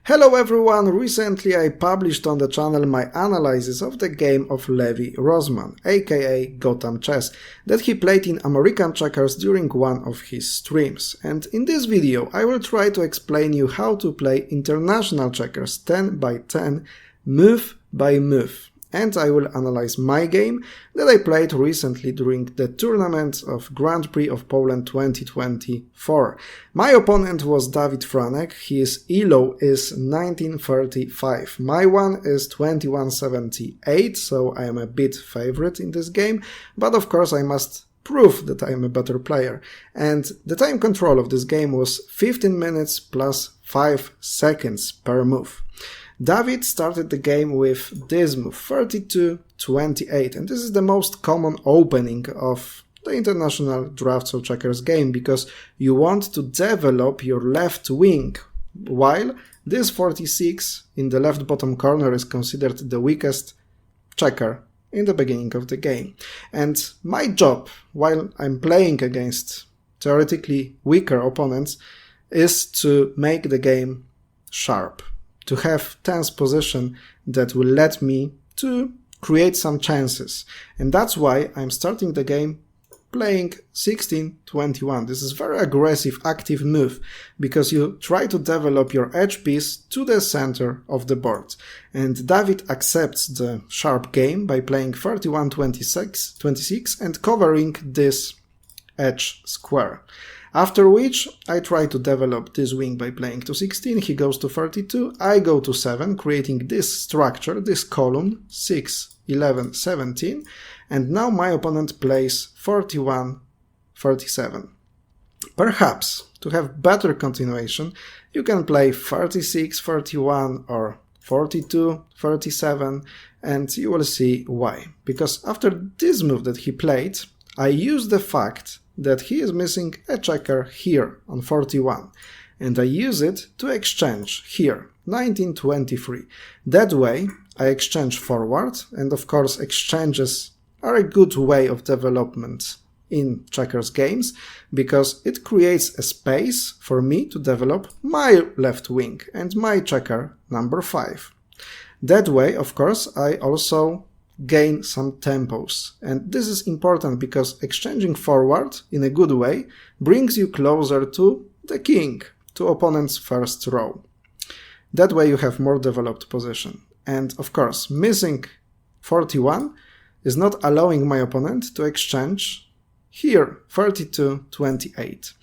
Hello everyone, recently I published on the channel my analysis of the game of Levi Rosman, aka Gotham Chess, that he played in American checkers during one of his streams. And in this video I will try to explain you how to play international checkers 10 by 10, move by move. And I will analyze my game that I played recently during the tournament of Grand Prix of Poland 2024. My opponent was David Franek, his ELO is 1935, my one is 2178, so I am a bit favorite in this game, but of course I must prove that I am a better player. And the time control of this game was 15 minutes plus 5 seconds per move. David started the game with this move, 32-28, and this is the most common opening of the international draughts or checkers game, because you want to develop your left wing, while this 46 in the left bottom corner is considered the weakest checker in the beginning of the game. And my job, while I'm playing against theoretically weaker opponents, is to make the game sharp, to have tense position that will let me to create some chances. And that's why I'm starting the game playing 16-21. This is very aggressive, active move, because you try to develop your edge piece to the center of the board. And David accepts the sharp game by playing 31-26 and covering this edge square. After which I try to develop this wing by playing to 16, he goes to 32, I go to 7, creating this structure, this column, 6, 11, 17, and now my opponent plays 41, 37. Perhaps, to have better continuation, you can play 36, 31 or 42, 37, and you will see why. Because after this move that he played, I use the fact that he is missing a checker here on 41, and I use it to exchange here, 1923. That way I exchange forward, and of course exchanges are a good way of development in checkers games, because it creates a space for me to develop my left wing and my checker number 5. That way, of course, I also gain some tempos, and this is important because exchanging forward in a good way brings you closer to the king, to opponent's first row. That way you have more developed position. And of course, missing 41 is not allowing my opponent to exchange here 32-28.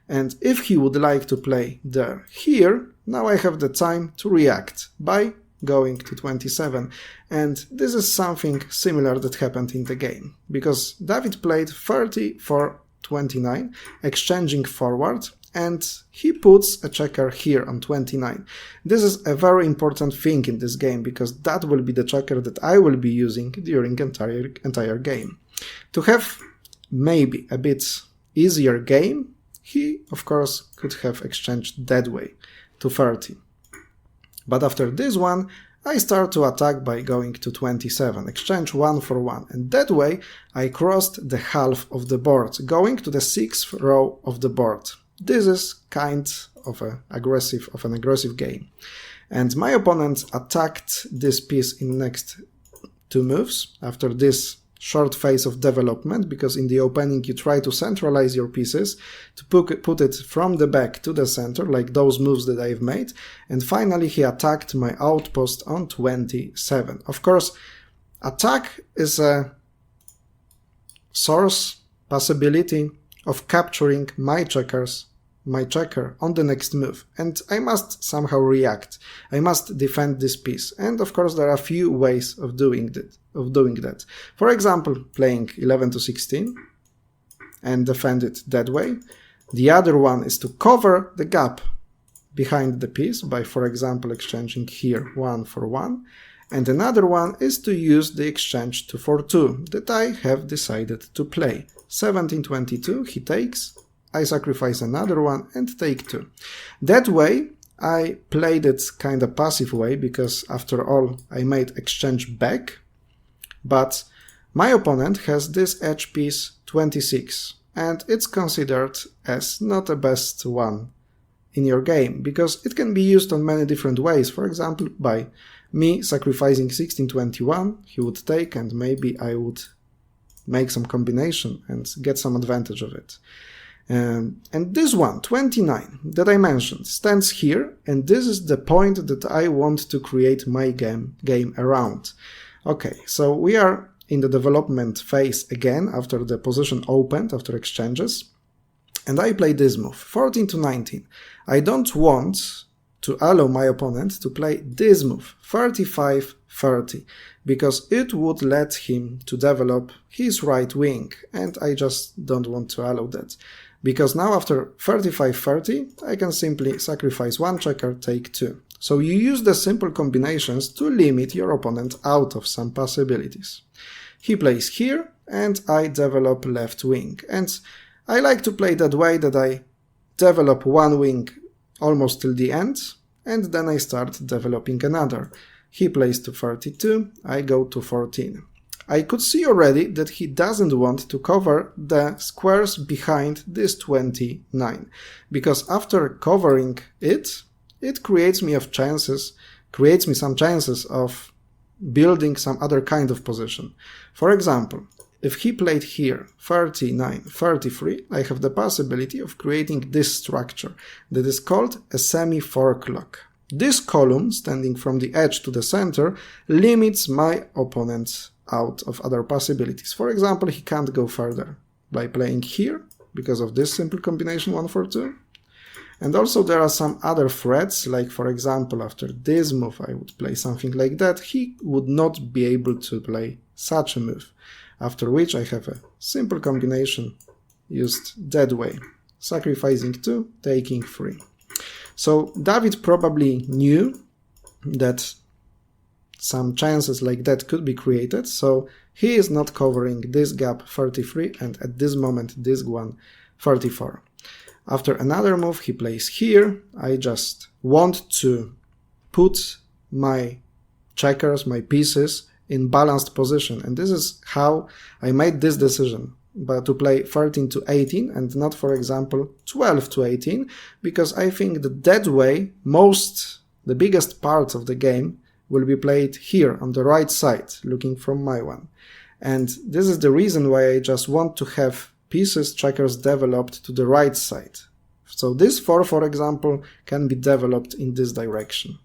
And if he would like to play there here, now I have the time to react by going to 27, and this is something similar that happened in the game, because David played 30-29, exchanging forward, and he puts a checker here on 29. This is a very important thing in this game, because that will be the checker that I will be using during entire game. To have maybe a bit easier game, he of course could have exchanged that way to 30. But after this one, I start to attack by going to 27, exchange 1 for 1, and that way I crossed the half of the board, going to the 6th row of the board. This is kind of an aggressive game. And my opponent attacked this piece in next 2 moves, after this short phase of development, because in the opening you try to centralize your pieces, to put it from the back to the center, like those moves that I've made, and finally he attacked my outpost on 27. Of course, attack is a source possibility of capturing my checker on the next move, and I must somehow react. I must defend this piece, and of course there are a few ways of doing that. For example, playing 11-16 and defend it that way. The other one is to cover the gap behind the piece by, for example, exchanging here 1 for 1, and another one is to use the exchange 2 for 2 that I have decided to play. 17-22, he takes, I sacrifice another one and take 2. That way I played it kind of passive way, because after all I made exchange back, but my opponent has this edge piece 26, and it's considered as not the best one in your game, because it can be used on many different ways. For example, by me sacrificing 1621, he would take, and maybe I would make some combination and get some advantage of it. And this one, 29, that I mentioned, stands here, and this is the point that I want to create my game around. Okay, so we are in the development phase again after the position opened, after exchanges, and I play this move, 14 to 19. I don't want to allow my opponent to play this move, 35-30, because it would let him to develop his right wing, and I just don't want to allow that. Because now after 35-30, I can simply sacrifice one checker, take two. So you use the simple combinations to limit your opponent out of some possibilities. He plays here, and I develop left wing. And I like to play that way, that I develop one wing almost till the end, and then I start developing another. He plays to 32, I go to 14. I could see already that he doesn't want to cover the squares behind this 29, because after covering it, it creates me some chances of building some other kind of position. For example, if he played here 39-33, I have the possibility of creating this structure that is called a semi-fork lock. This column, standing from the edge to the center, limits my opponent out of other possibilities. For example, he can't go further by playing here, because of this simple combination 1 for 2. And also there are some other threats, like for example, after this move I would play something like that, he would not be able to play such a move. After which I have a simple combination used that way, sacrificing 2, taking 3. So David probably knew that some chances like that could be created, so he is not covering this gap 33, and at this moment this one 34. After another move he plays here. I just want to put my checkers, my pieces, in balanced position, and this is how I made this decision, but to play 13 to 18 and not, for example, 12 to 18, because I think that way the biggest part of the game will be played here on the right side, looking from my one. And this is the reason why I just want to have pieces, checkers developed to the right side. So this 4, for example, can be developed in this direction.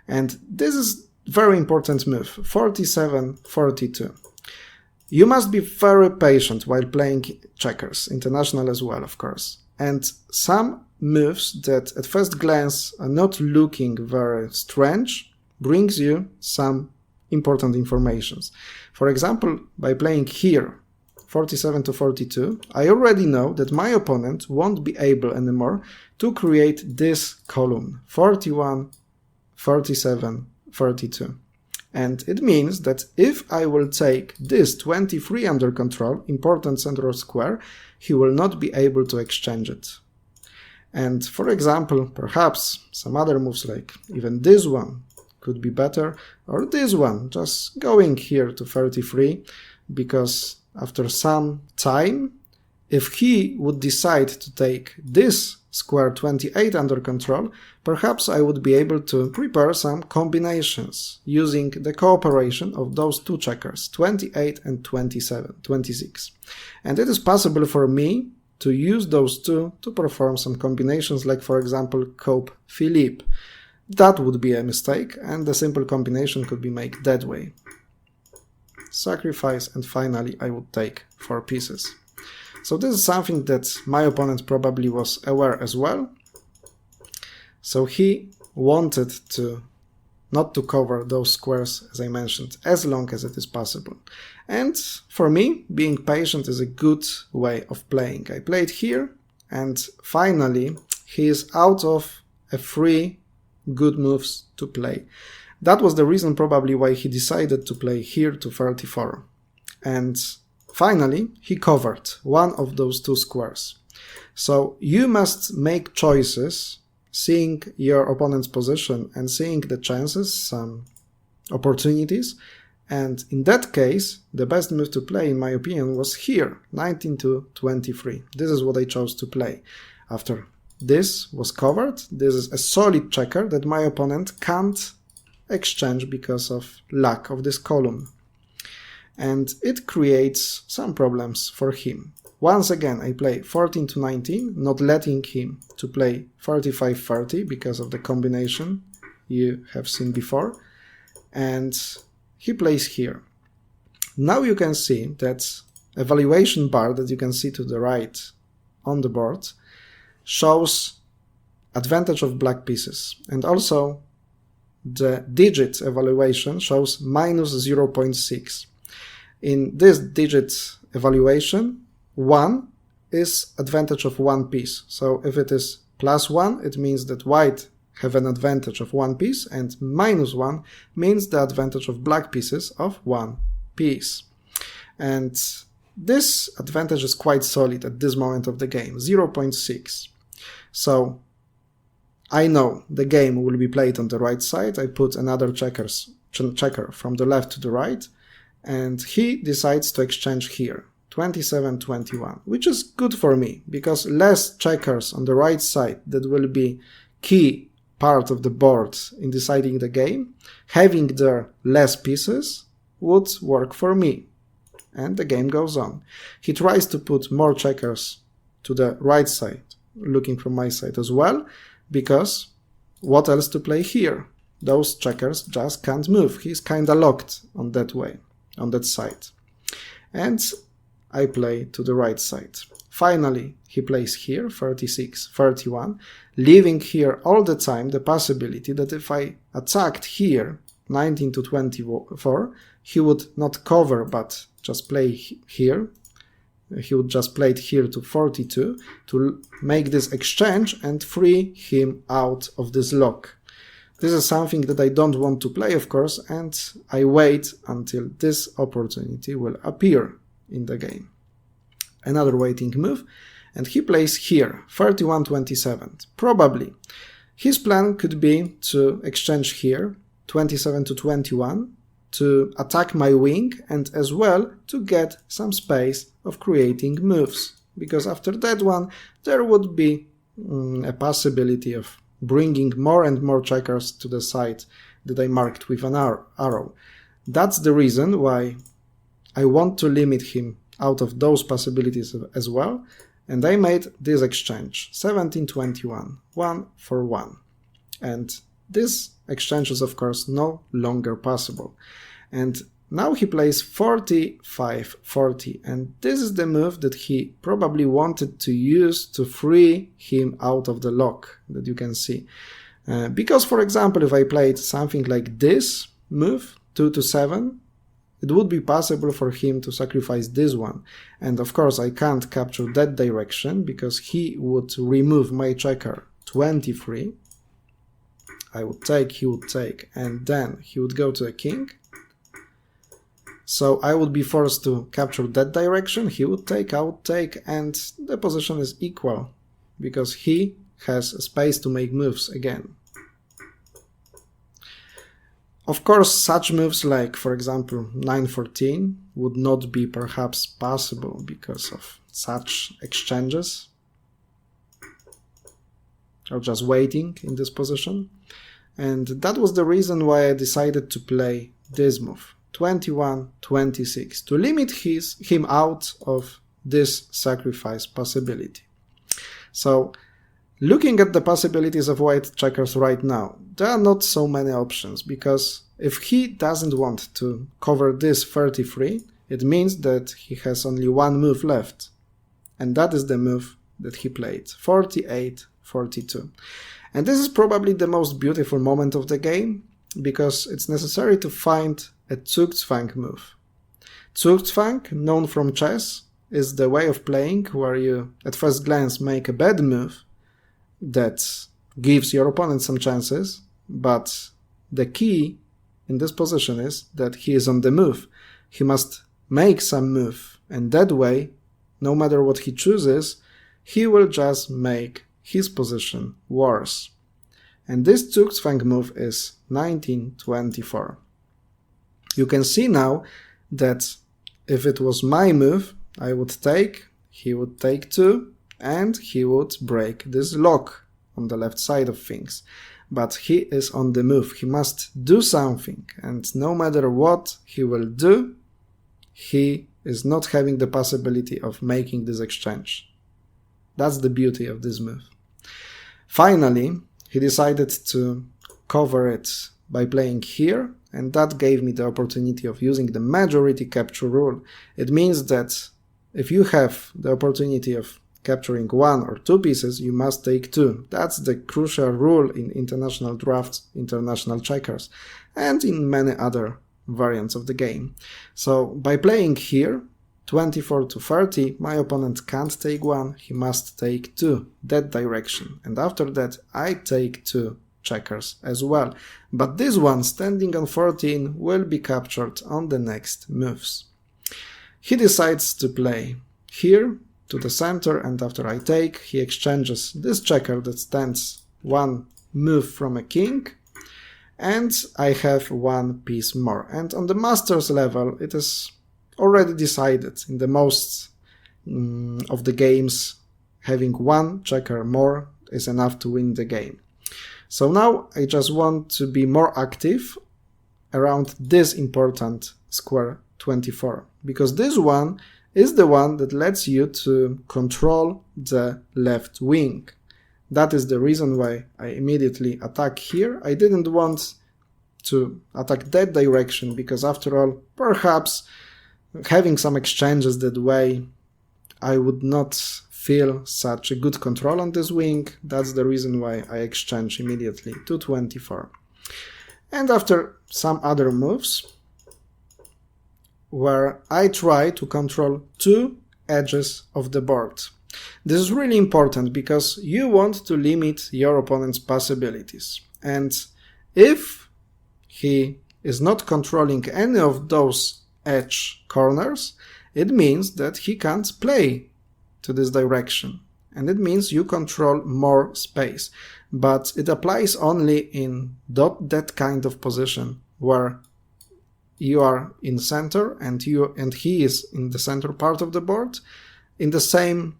And this is very important move, 47-42. You must be very patient while playing checkers, international as well, of course. And some moves that at first glance are not looking very strange brings you some important informations. For example, by playing here 47 to 42, I already know that my opponent won't be able anymore to create this column 41, 47, 32. And it means that if I will take this 23 under control, important central square, he will not be able to exchange it. And for example, perhaps some other moves like even this one could be better, or this one, just going here to 33, because after some time, if he would decide to take this square 28 under control, perhaps I would be able to prepare some combinations using the cooperation of those two checkers, 28 and 26. And it is possible for me to use those two to perform some combinations, like for example Cope Philippe. That would be a mistake, and the simple combination could be made that way. Sacrifice, and finally I would take 4 pieces. So this is something that my opponent probably was aware as well. So he wanted to not to cover those squares, as I mentioned, as long as it is possible. And for me, being patient is a good way of playing. I played here, and finally he is out of a 3 good moves to play. That was the reason probably why he decided to play here to 34. And finally, he covered one of those 2 squares. So you must make choices, seeing your opponent's position and seeing the chances, some opportunities. And in that case, the best move to play, in my opinion, was here, 19 to 23. This is what I chose to play. After this was covered. This is a solid checker that my opponent can't exchange because of lack of this column. And it creates some problems for him. Once again, I play 14 to 19, not letting him to play 35-30 because of the combination you have seen before. And he plays here. Now you can see that evaluation bar that you can see to the right on the board shows advantage of black pieces. And also the digit evaluation shows minus 0.6. In this digit evaluation, 1 is advantage of one piece. So if it is +1, it means that white have an advantage of one piece, and -1 means the advantage of black pieces of one piece. And this advantage is quite solid at this moment of the game, 0.6. So I know the game will be played on the right side. I put another checker from the left to the right, and he decides to exchange here. 27-21, which is good for me, because less checkers on the right side that will be key part of the board in deciding the game, having their less pieces would work for me. And the game goes on. He tries to put more checkers to the right side, looking from my side as well, because what else to play here? Those checkers just can't move. He's kinda locked on that way, on that side. And I play to the right side. Finally, he plays here, 36-31, leaving here all the time the possibility that if I attacked here, 19 to 24, he would not cover but just play here. He would just play it here to 42 to make this exchange and free him out of this lock. This is something that I don't want to play, of course, and I wait until this opportunity will appear in the game. Another waiting move, and he plays here, 31-27. Probably his plan could be to exchange here, 27 to 21, to attack my wing and as well to get some space of creating moves, because after that one there would be a possibility of bringing more and more checkers to the side that I marked with an arrow. That's the reason why I want to limit him out of those possibilities as well, and I made this exchange, 17-21, 1 for 1. And this exchange is of course no longer possible. And now he plays 45-40, and this is the move that he probably wanted to use to free him out of the lock that you can see. Because, for example, if I played something like this move, 2 to 7, it would be possible for him to sacrifice this one. And of course I can't capture that direction because he would remove my checker 23. I would take, he would take, and then he would go to a king. So I would be forced to capture that direction, he would take, I would take, and the position is equal because he has a space to make moves again. Of course, such moves like, for example, 9-14 would not be perhaps possible because of such exchanges, or just waiting in this position. And that was the reason why I decided to play this move, 21-26, to limit him out of this sacrifice possibility. So, looking at the possibilities of white checkers right now, there are not so many options, because if he doesn't want to cover this 33, it means that he has only one move left. And that is the move that he played, 48-42. And this is probably the most beautiful moment of the game, because it's necessary to find a Zugzwang move. Zugzwang, known from chess, is the way of playing where you at first glance make a bad move that gives your opponent some chances, but the key in this position is that he is on the move. He must make some move, and that way, no matter what he chooses, he will just make his position worse. And this Zugzwang move is 19-24. You can see now that if it was my move, I would take, he would take 2, and he would break this lock on the left side of things. But he is on the move, he must do something, and no matter what he will do, he is not having the possibility of making this exchange. That's the beauty of this move. Finally, he decided to cover it by playing here, and that gave me the opportunity of using the majority capture rule. It means that if you have the opportunity of capturing one or two pieces, you must take two. That's the crucial rule in international drafts, international checkers, and in many other variants of the game. So by playing here, 24 to 30, my opponent can't take one, he must take two, that direction. And after that, I take two checkers as well. But this one, standing on 14, will be captured on the next moves. He decides to play here to the center, and after I take, he exchanges this checker that stands one move from a king, and I have one piece more. And on the master's level, it is already decided in the most of the games, having one checker more is enough to win the game. So now I just want to be more active around this important square 24, because this one is the one that lets you to control the left wing. That is the reason why I immediately attack here. I didn't want to attack that direction, because after all, perhaps having some exchanges that way, I would not feel such a good control on this wing. That's the reason why I exchange immediately to 24. And after some other moves, where I try to control two edges of the board. This is really important because you want to limit your opponent's possibilities. And if he is not controlling any of those edge corners, it means that he can't play to this direction. And it means you control more space. But it applies only in that kind of position where you are in center and he is in the center part of the board, in the same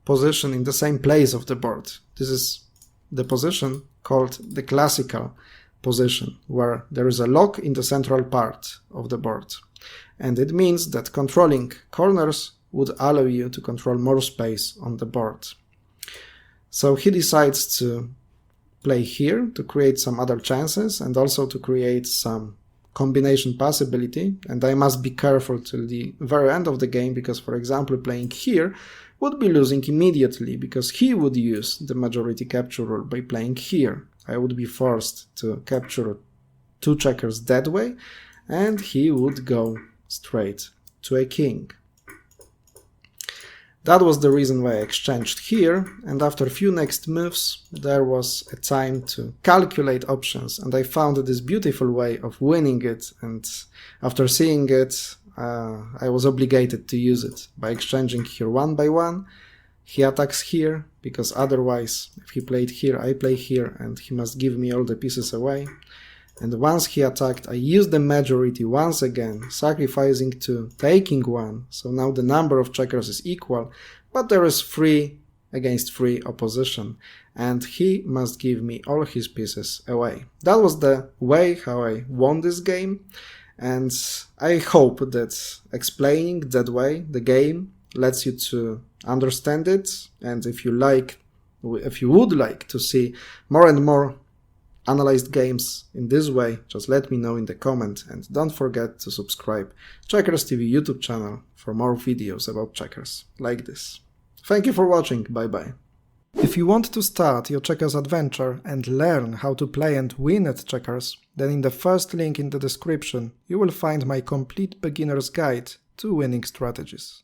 position, in the same place of the board. This is the position called the classical position, where there is a lock in the central part of the board. And it means that controlling corners would allow you to control more space on the board. So he decides to play here to create some other chances and also to create some combination possibility, and I must be careful till the very end of the game, because for example playing here would be losing immediately, because he would use the majority capture rule by playing here. I would be forced to capture two checkers that way, and he would go straight to a king. That was the reason why I exchanged here, and after a few next moves there was a time to calculate options, and I found this beautiful way of winning it, and after seeing it I was obligated to use it by exchanging here one by one. He attacks here, because otherwise if he played here, I play here, and he must give me all the pieces away. And once he attacked, I used the majority once again, sacrificing two, taking one, so now the number of checkers is equal, but there is 3 against 3 opposition, and he must give me all his pieces away. That was the way how I won this game, and I hope that explaining that way the game lets you to understand it, and if you would like to see more and more analyzed games in this way, just let me know in the comment, and don't forget to subscribe checkersTV YouTube channel for more videos about checkers like this. Thank you for watching, bye bye. If you want to start your checkers adventure and learn how to play and win at checkers, then in the first link in the description you will find my complete beginner's guide to winning strategies.